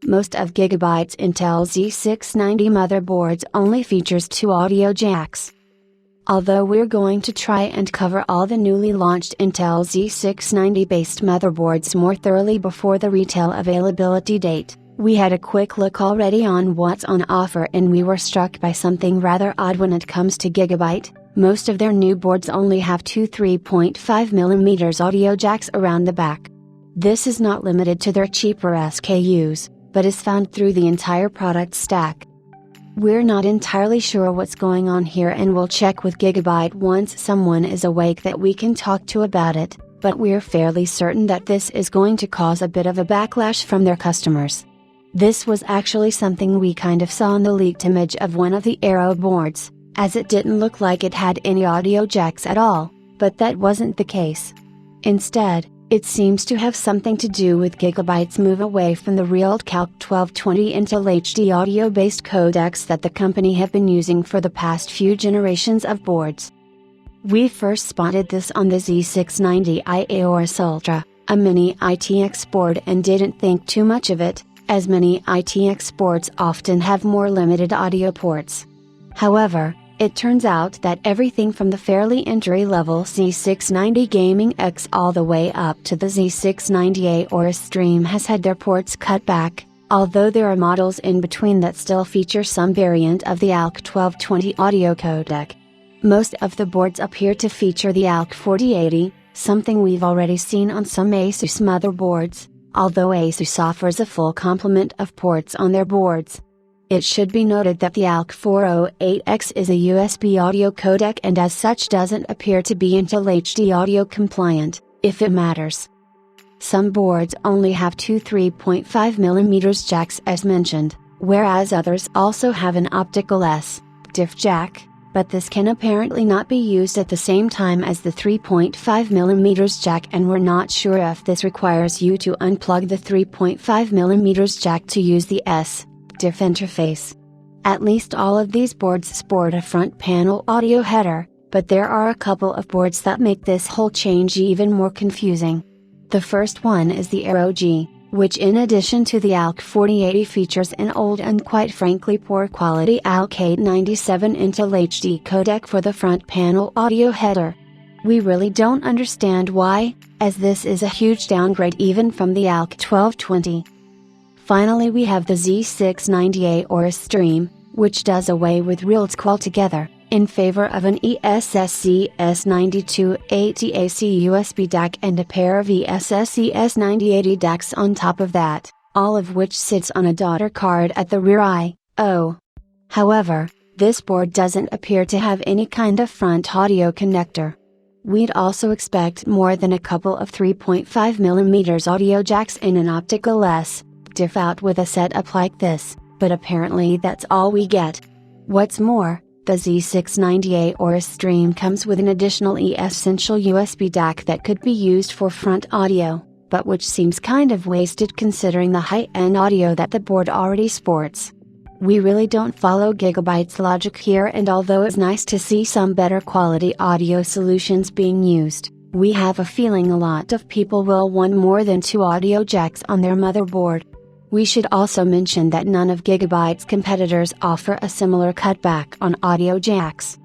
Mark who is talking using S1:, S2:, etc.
S1: Most of Gigabyte's Intel Z690 motherboards only features 2 audio jacks. Although we're going to try and cover all the newly launched Intel Z690 based motherboards more thoroughly before the retail availability date, we had a quick look already on what's on offer and we were struck by something rather odd when it comes to Gigabyte. Most of their new boards only have two 3.5mm audio jacks around the back. This is not limited to their cheaper SKUs, but is found through the entire product stack. We're not entirely sure what's going on here and we'll check with Gigabyte once someone is awake that we can talk to about it, but we're fairly certain that this is going to cause a bit of a backlash from their customers. This was actually something we kind of saw in the leaked image of one of the Aero boards, as it didn't look like it had any audio jacks at all, but that wasn't the case. Instead, it seems to have something to do with Gigabyte's move away from the real Calc 1220 Intel HD audio-based codecs that the company have been using for the past few generations of boards. We first spotted this on the Z690 Aorus Ultra, a mini ITX board, and didn't think too much of it, as mini ITX boards often have more limited audio ports. However, it turns out that everything from the fairly entry-level Z690 Gaming X all the way up to the Z690 Aorus Stream has had their ports cut back, although there are models in between that still feature some variant of the ALC 1220 audio codec. Most of the boards appear to feature the ALC 4080, something we've already seen on some Asus motherboards, although Asus offers a full complement of ports on their boards. It should be noted that the ALC 408X is a USB audio codec and as such doesn't appear to be Intel HD audio compliant, if it matters. Some boards only have two 3.5mm jacks as mentioned, whereas others also have an optical S/diff jack, but this can apparently not be used at the same time as the 3.5mm jack, and we're not sure if this requires you to unplug the 3.5mm jack to use the S/diff interface. At least all of these boards sport a front panel audio header, but there are a couple of boards that make this whole change even more confusing. The first one is the Aero G, which in addition to the ALC 4080 features an old and quite frankly poor quality ALC 897 Intel HD codec for the front panel audio header. We really don't understand why, as this is a huge downgrade even from the ALC 1220. Finally, we have the Z690 Aorus Stream, which does away with RealSQ altogether, in favor of an ESSC S9280 AC USB DAC and a pair of ESSC S9080 DACs on top of that, all of which sits on a daughter card at the rear I/O. However, this board doesn't appear to have any kind of front audio connector. We'd also expect more than a couple of 3.5mm audio jacks and an optical S/diff out with a setup like this, but apparently that's all we get. What's more, the Z690 Aorus Stream comes with an additional essential USB DAC that could be used for front audio, but which seems kind of wasted considering the high-end audio that the board already sports. We really don't follow Gigabyte's logic here, and although it's nice to see some better quality audio solutions being used, we have a feeling a lot of people will want more than 2 audio jacks on their motherboard. We should also mention that none of Gigabyte's competitors offer a similar cutback on audio jacks.